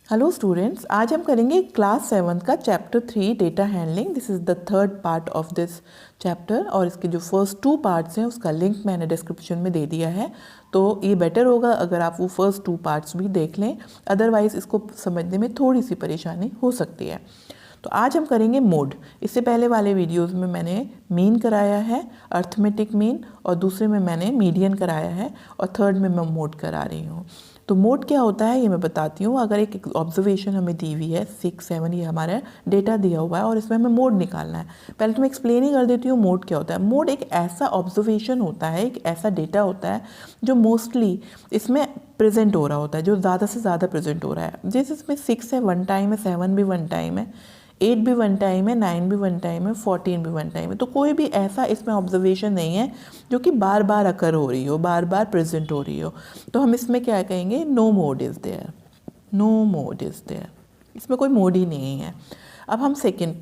Hello students, आज हम करेंगे क्लास 7 का chapter 3 data handling. This is the third part of this chapter और इसके जो फर्स्ट 2 पार्ट्स हैं उसका लिंक मैंने डिस्क्रिप्शन में दे दिया है। तो ये बेटर होगा अगर आप वो फर्स्ट 2 पार्ट्स भी देख लें, अदरवाइज़ इसको समझने में थोड़ी सी परेशानी हो सकती है। तो आज हम करेंगे मोड। इससे पहले वाले वीडियोस में मैंने मीन कराया है, अर्थमेटिक मीन, और दूसरे में मैंने मीडियन कराया है और थर्ड में मैं मोड करा रही हूँ। तो मोड क्या होता है ये मैं बताती हूँ। अगर एक ऑब्जर्वेशन हमें दी हुई है 6, 7, ये हमारा डेटा दिया हुआ है और इसमें हमें मोड निकालना है। पहले तो मैं एक्सप्लेन ही कर देती हूँ मोड क्या होता है। मोड एक ऐसा ऑब्जर्वेशन होता है, एक ऐसा डेटा होता है जो मोस्टली इसमें प्रेजेंट हो रहा होता है, जो ज़्यादा से ज़्यादा प्रेजेंट हो रहा है। जैसे इसमें 6 है, 1 टाइम है, 7 भी 1 टाइम है, 8 भी 1 टाइम है, 9 भी 1 टाइम है, 14 भी 1 टाइम है। तो कोई भी ऐसा इसमें ऑब्जर्वेशन नहीं है जो कि बार बार अकर हो रही हो, बार बार प्रेजेंट हो रही हो। तो हम इसमें क्या कहेंगे, no mode is there, no mode is there, इसमें कोई मोड ही नहीं है। अब हम सेकेंड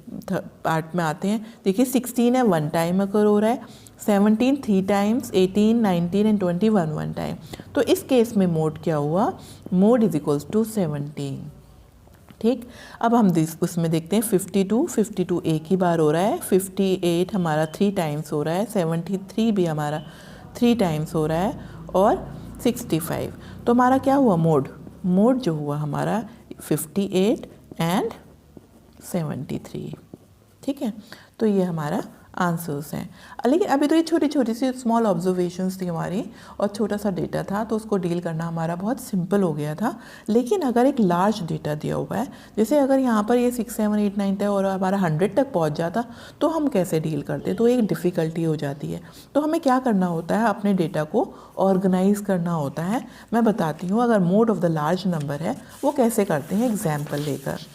पार्ट में आते हैं। देखिए 16 है, 1 टाइम अकर हो रहा है, 17 3 टाइम्स, 18, 19 एंड 21 1 टाइम। तो इस केस में मोड क्या हुआ, मोड इज इक्वल्स टू 17। ठीक, अब हम उसमें देखते हैं 52 एक ही बार हो रहा है, 58 हमारा 3 टाइम्स हो रहा है, 73 भी हमारा 3 टाइम्स हो रहा है, और 65। तो हमारा क्या हुआ मोड, मोड जो हुआ हमारा 58 एंड 73। ठीक है, तो ये हमारा आंसर्स हैं। लेकिन अभी तो ये छोटी छोटी सी स्मॉल ऑब्जर्वेशंस थी हमारी और छोटा सा डेटा था, तो उसको डील करना हमारा बहुत सिंपल हो गया था। लेकिन अगर एक लार्ज डेटा दिया हुआ है, जैसे अगर यहाँ पर ये 6, 7, 8, 9 था और हमारा 100 तक पहुँच जाता, तो हम कैसे डील करते, तो एक डिफ़िकल्टी हो जाती है। तो हमें क्या करना होता है, अपने डेटा को ऑर्गेनाइज करना होता है। मैं बताती हूँ अगर mode of the large number है वो कैसे करते हैं, एग्जाम्पल लेकर।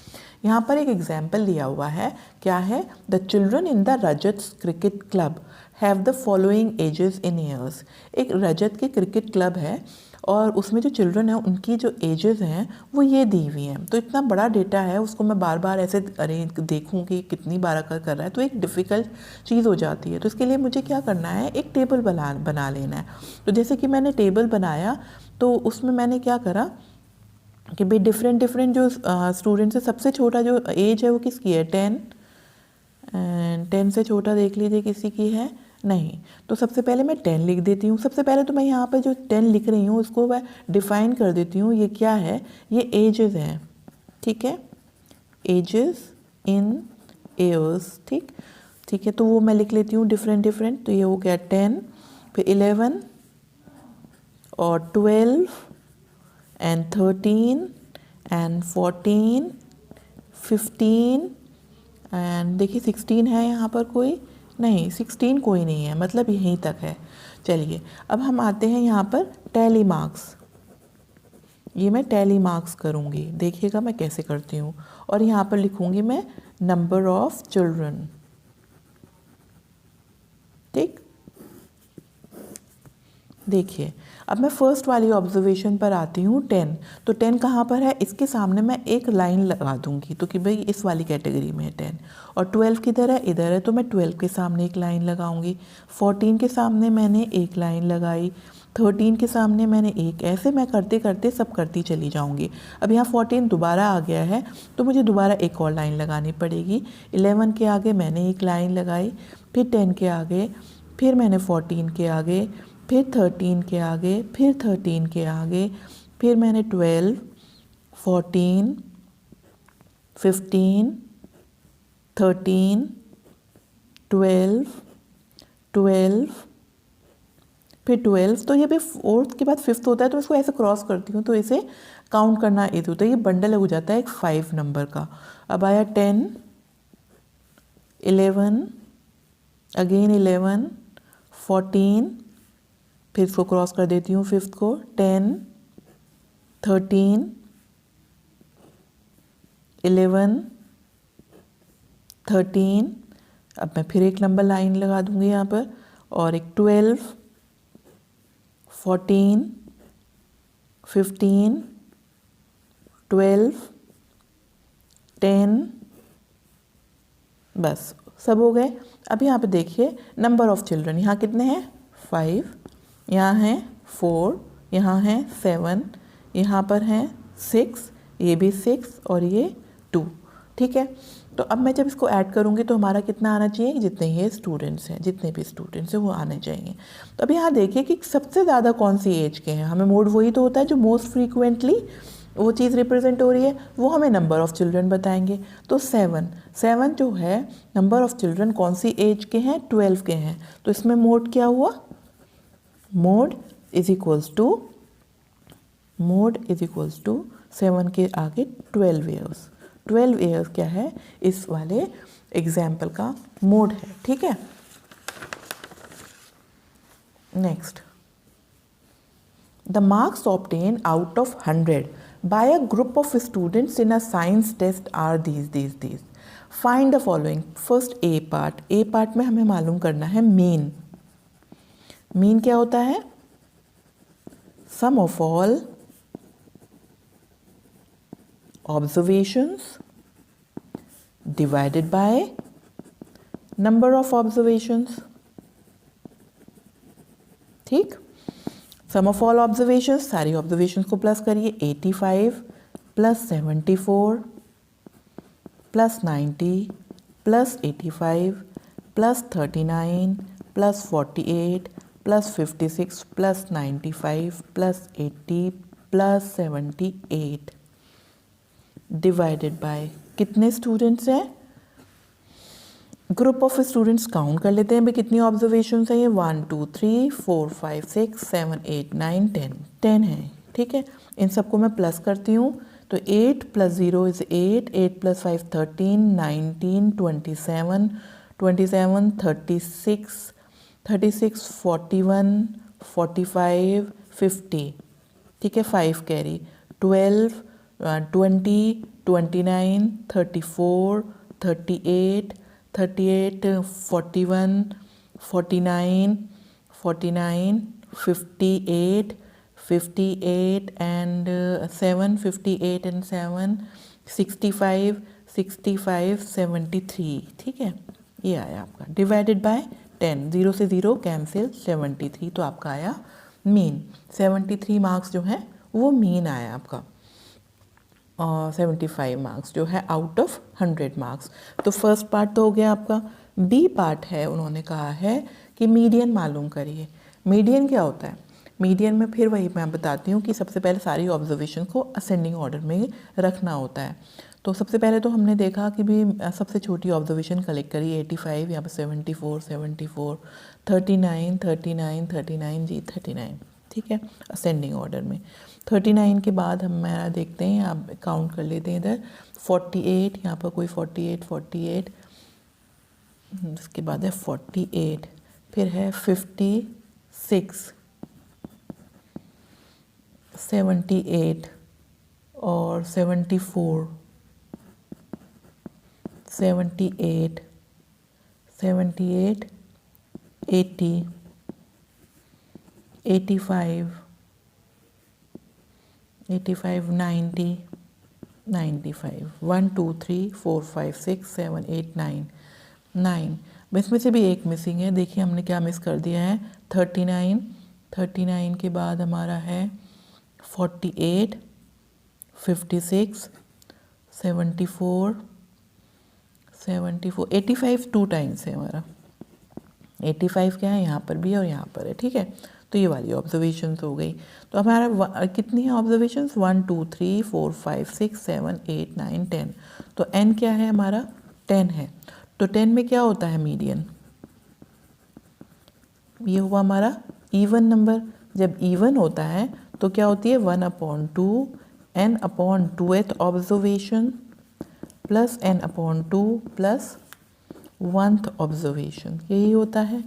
यहाँ पर एक एग्जाम्पल दिया हुआ है, क्या है, the children in the Rajat cricket club have the following ages in years. एक रजत के क्रिकेट क्लब है और उसमें जो चिल्ड्रन है उनकी जो एजेस हैं वो ये दी हुई हैं। तो इतना बड़ा डेटा है, उसको मैं बार बार ऐसे अरेंज देखूँ कि कितनी बार कर रहा है, तो एक डिफ़िकल्ट चीज़ हो जाती है। तो इसके लिए मुझे क्या करना है, एक टेबल बना लेना है। तो जैसे कि मैंने टेबल बनाया तो उसमें मैंने क्या करा कि भाई डिफरेंट जो स्टूडेंट्स है, सबसे छोटा जो एज है वो किसकी है, 10, एंड 10 से छोटा देख लीजिए किसी की है नहीं। तो सबसे पहले मैं 10 लिख देती हूँ। सबसे पहले तो मैं यहाँ पर जो 10 लिख रही हूँ उसको मैं डिफ़ाइन कर देती हूँ, ये क्या है, ये एजेस हैं। ठीक है, एजेस इन ईयर्स। ठीक है, तो वो मैं लिख लेती हूँ डिफरेंट। तो ये हो गया 10, फिर 11 और 12 and 13 and 14, 15 एंड देखिए 16 है यहाँ पर कोई नहीं, 16 कोई नहीं है, मतलब यहीं तक है। चलिए अब हम आते हैं यहाँ पर टैली मार्क्स। ये मैं टैली मार्क्स करूँगी, देखिएगा मैं कैसे करती हूँ। और यहाँ पर लिखूँगी मैं नंबर ऑफ चिल्ड्रन। ठीक, देखिए अब मैं फर्स्ट वाली ऑब्जर्वेशन पर आती हूँ, 10। तो 10 कहाँ पर है, इसके सामने मैं एक लाइन लगा दूँगी, तो कि भाई इस वाली कैटेगरी में है 10। और 12 किधर है, इधर है, तो मैं 12 के सामने एक लाइन लगाऊंगी। 14 के सामने मैंने एक लाइन लगाई, 13 के सामने मैंने एक, ऐसे मैं करते करते सब करती चली जाऊँगी। अब यहाँ 14 दोबारा आ गया है तो मुझे दोबारा एक और लाइन लगानी पड़ेगी। 11 के आगे मैंने एक लाइन लगाई, फिर 10 के आगे, फिर मैंने 14 के आगे, फिर 13 के आगे, फिर 13 के आगे, फिर मैंने 12, 14, 15, 13, 12, 12, फिर 12। तो ये भी फोर्थ के बाद फिफ्थ होता है, तो इसको ऐसे क्रॉस करती हूँ तो इसे काउंट करना इजी होता है। ये बंडल हो जाता है एक 5 नंबर का। अब आया 10, 11, अगेन 11, 14, फिर इसको क्रॉस कर देती हूँ फिफ्थ को, 10, 13, 11, 13। अब मैं फिर एक लंबा लाइन लगा दूँगी यहाँ पर, और एक 12, 14, 15, 12, 10, बस सब हो गए। अब यहाँ पे देखिए नंबर ऑफ चिल्ड्रन, यहाँ कितने हैं, 5, यहाँ हैं 4, यहाँ हैं 7, यहाँ पर हैं 6, ये भी 6 और ये 2, ठीक है। तो अब मैं जब इसको ऐड करूँगी तो हमारा कितना आना चाहिए, जितने ये स्टूडेंट्स हैं, जितने भी स्टूडेंट्स हैं वो आने चाहिए। तो अब यहाँ देखिए कि सबसे ज़्यादा कौन सी एज के हैं, हमें मोड वही तो होता है जो मोस्ट फ्रीक्वेंटली वो चीज़ रिप्रेजेंट हो रही है, वो हमें नंबर ऑफ़ चिल्ड्रन बताएंगे। तो 7 जो है नंबर ऑफ़ चिल्ड्रन कौन सी एज के हैं, 12 के हैं। तो इसमें मोड क्या हुआ, मोड इज इक्वल्स टू 7 के आगे 12 ईयर्स। 12 ईयर्स क्या है, इस वाले एग्जाम्पल का मोड है, ठीक है। Next, the marks obtain out of 100 by a group of students in a science test are these. Find the following. First A part में हमें मालूम करना है मीन। मीन क्या होता है, sum of all observations divided by number of observations, ठीक। Sum of all observations, सारी ऑब्जर्वेशंस को प्लस करिए, 85 plus 74 plus 90 plus 85 plus 39 plus 48 plus 56 plus 95 plus 80 plus 78 divided by कितने स्टूडेंट्स हैं, ग्रुप ऑफ स्टूडेंट्स काउंट कर लेते हैं भाई कितनी ऑब्जर्वेशंस हैं, ये 1 2 3 4 5 6 7 8 9 10 है, ठीक है। इन सबको मैं प्लस करती हूँ, तो 8 + 0 इज़ 8, 8 + 5 13, 19 27 27 36 36 41 45 50, ठीक है। 5 कैरी, 12 20 29 34 38 38 41 49 49 58 58 and 7 58 and 7 65 65 73, ठीक है। ये आया आपका डिवाइडेड बाय 10, 0 से 0 कैंसिल, 73, तो आपका आया मीन। 73 मार्क्स जो है वो मीन आया आपका, और 75 मार्क्स जो है आउट ऑफ 100 मार्क्स। तो फर्स्ट पार्ट तो हो गया आपका। बी पार्ट है, उन्होंने कहा है कि मीडियन मालूम करिए। मीडियन क्या होता है, मीडियन में फिर वही मैं बताती हूँ कि सबसे पहले सारी ऑब्जर्वेशन को असेंडिंग ऑर्डर में रखना होता है। तो सबसे पहले तो हमने देखा कि भी सबसे छोटी ऑब्जर्वेशन कलेक्ट करी 85, यहाँ पर 74 74 39 39 39 जी 39, ठीक है, असेंडिंग ऑर्डर में। 39 के बाद हमारा देखते हैं, आप काउंट कर लेते हैं इधर 48, यहाँ पर कोई 48 48, इसके बाद है 48, फिर है 56 78 और 74 78 78 80 85 85 90 95 1 2 3 4 5 6 7 8 9 9। इसमें से भी एक मिसिंग है, देखिए हमने क्या मिस कर दिया है, 39 39 के बाद हमारा है 48 56 74 74 85 2 टाइम्स है हमारा, 85 क्या है यहाँ पर भी और यहाँ पर है, ठीक है। तो ये वाली ऑब्जर्वेशंस हो गई। तो हमारा कितनी है ऑब्जर्वेशंस, 1 2 3 4 5 6 7 8 9 10। तो n क्या है हमारा, 10 है। तो 10 में क्या होता है मीडियन, ये हुआ हमारा इवन नंबर। जब इवन होता है तो क्या होती है 1/2 n/2th observation plus n/2 plus 1th observation, यही होता है।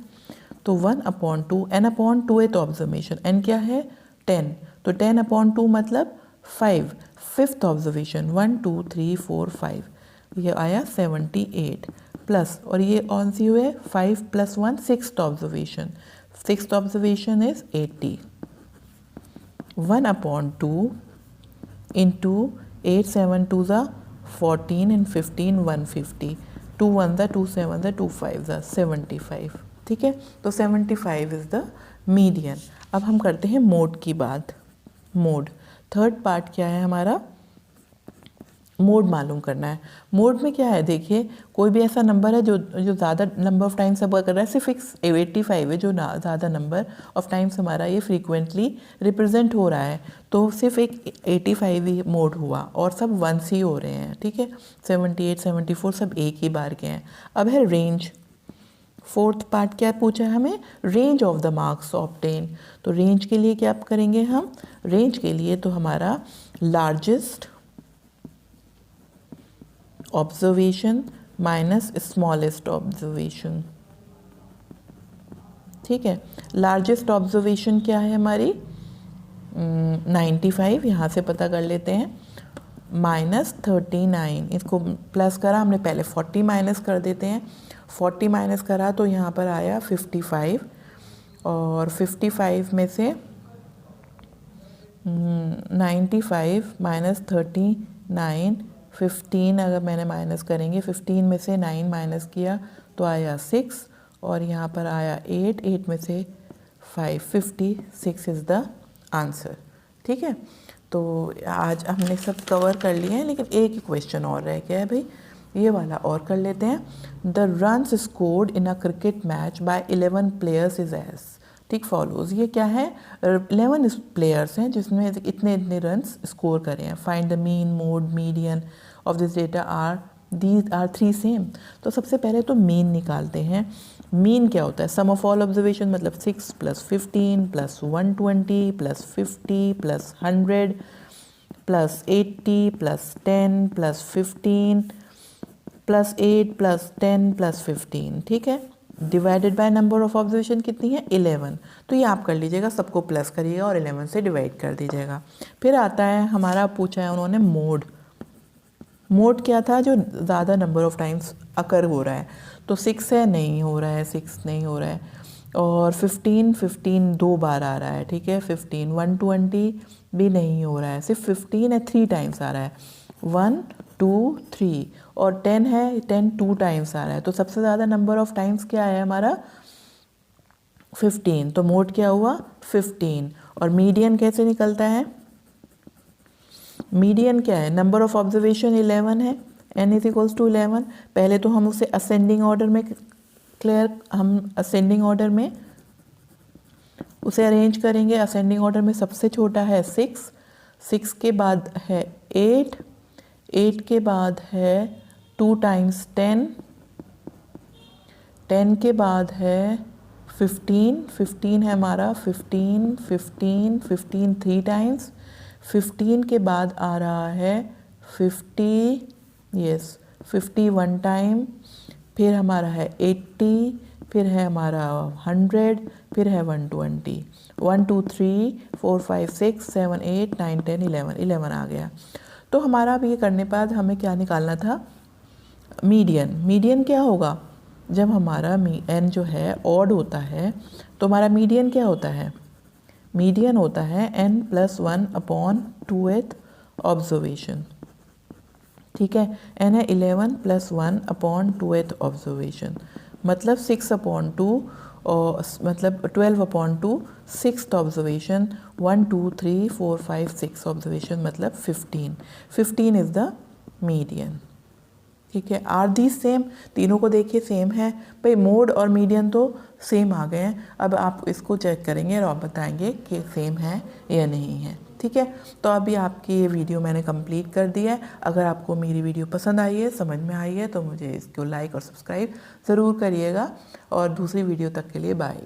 तो 1/2 n/2th ऑब्जर्वेशन, n क्या है 10, तो 10/2 मतलब 5, 5th ऑब्जर्वेशन 1 2 3 4 5, ये आया 78 प्लस, और ये कौन सी हुए 5 + 1 6th observation, 6th observation is 80, 1/2 into 8 7 2 14 and 15 150, 2 1 2 7 2 5 75, ठीक है। तो 75 इज़ द मीडियन। अब हम करते हैं मोड की बात। मोड थर्ड पार्ट क्या है हमारा, मोड मालूम करना है। मोड में क्या है, देखिए कोई भी ऐसा नंबर है जो ज़्यादा नंबर ऑफ टाइम्स अब कर रहा है, सिर्फ 85 है जो ज़्यादा नंबर ऑफ टाइम्स हमारा ये फ्रीक्वेंटली रिप्रेजेंट हो रहा है, तो सिर्फ एक 85 ही मोड हुआ और सब 1 ही हो रहे हैं, ठीक है। 78 74 सब एक ही बार के हैं। अब है रेंज। फोर्थ पार्ट क्या पूछा है हमें, range of the marks obtain. तो रेंज के लिए क्या करेंगे हम, रेंज के लिए तो हमारा largest observation minus smallest observation, ठीक है। लार्जेस्ट ऑब्जर्वेशन क्या है हमारी 95, यहाँ से पता कर लेते हैं, माइनस 39, इसको प्लस करा हमने, पहले 40 माइनस कर देते हैं, 40 माइनस करा तो यहाँ पर आया 55, और 55 में से 95 माइनस 39, 15 अगर मैंने माइनस करेंगे, 15 में से 9 माइनस किया तो आया 6, और यहाँ पर आया 8 में से 5, 56 इज़ द आंसर, ठीक है। तो आज हमने सब कवर कर लिए हैं, लेकिन एक ही क्वेश्चन और रह गया है भाई, ये वाला और कर लेते हैं। The runs scored in a cricket match by 11 players is as, ठीक, फॉलोज। ये क्या है, 11 प्लेयर्स हैं जिसमें इतने इतने रन्स स्कोर करें हैं। Find the mean, mode, median of this data are, these are 3 same. तो सबसे पहले तो मीन निकालते हैं। मीन क्या होता है, सम ऑफ ऑल ऑब्जर्वेशन, मतलब 6 + 15 + 120 + 50 + 100 + 80 + 10 + 15 + 8 + 10 + 15, ठीक है। Divided by number of observation कितनी है, 11। तो ये आप कर लीजिएगा, सबको प्लस करिएगा और 11 से डिवाइड कर दीजिएगा। फिर आता है हमारा, पूछा है उन्होंने मोड। मोड क्या था, जो ज़्यादा नंबर ऑफ टाइम्स अकर हो रहा है, तो 6 है, नहीं हो रहा है, 6 नहीं हो रहा है, और 15 2 बार आ रहा है, ठीक है। 15 120 भी नहीं हो रहा है, सिर्फ 15 है, 3 टाइम्स आ रहा है, 1 2 3, और 10 है, 10 2 टाइम्स आ रहा है। तो सबसे ज़्यादा नंबर ऑफ टाइम्स क्या है हमारा, 15। तो मोड क्या हुआ, 15। और मीडियन कैसे निकलता है, मीडियन क्या है, नंबर ऑफ ऑब्जर्वेशन 11 है, n = 11। पहले तो हम उसे असेंडिंग ऑर्डर में हम असेंडिंग ऑर्डर में उसे अरेंज करेंगे। असेंडिंग ऑर्डर में सबसे छोटा है 6, 6 के बाद है 8, 8 के बाद है 2 × 10, 10 के बाद है 15, 15 है हमारा, 15 15 15 3 टाइम्स, 15 के बाद आ रहा है 50, यस 51 टाइम, फिर हमारा है 80, फिर है हमारा 100, फिर है 120, 1 2 3 4 5 6 7 8 9 10 11, 11 आ गया। तो हमारा अब ये करने बाद हमें क्या निकालना था, मीडियन। मीडियन क्या होगा, जब हमारा n जो है ऑड होता है तो हमारा मीडियन क्या होता है, मीडियन होता है n + 1/2th ऑब्जर्वेशन, ठीक है। n है 11 + 1/2th ऑब्जर्वेशन, मतलब 6/2, और मतलब 12/2 6th ऑब्जर्वेशन, 1 2 3 4 5 6 ऑब्जर्वेशन, मतलब 15 इज़ द मीडियन, ठीक है। आर दी सेम, तीनों को देखिए सेम है भाई, मोड और मीडियन तो सेम आ गए हैं। अब आप इसको चेक करेंगे और आप बताएंगे कि सेम है या नहीं है, ठीक है। तो अभी आपकी ये वीडियो मैंने कंप्लीट कर दी है। अगर आपको मेरी वीडियो पसंद आई है, समझ में आई है, तो मुझे इसको लाइक और सब्सक्राइब ज़रूर करिएगा, और दूसरी वीडियो तक के लिए बाय।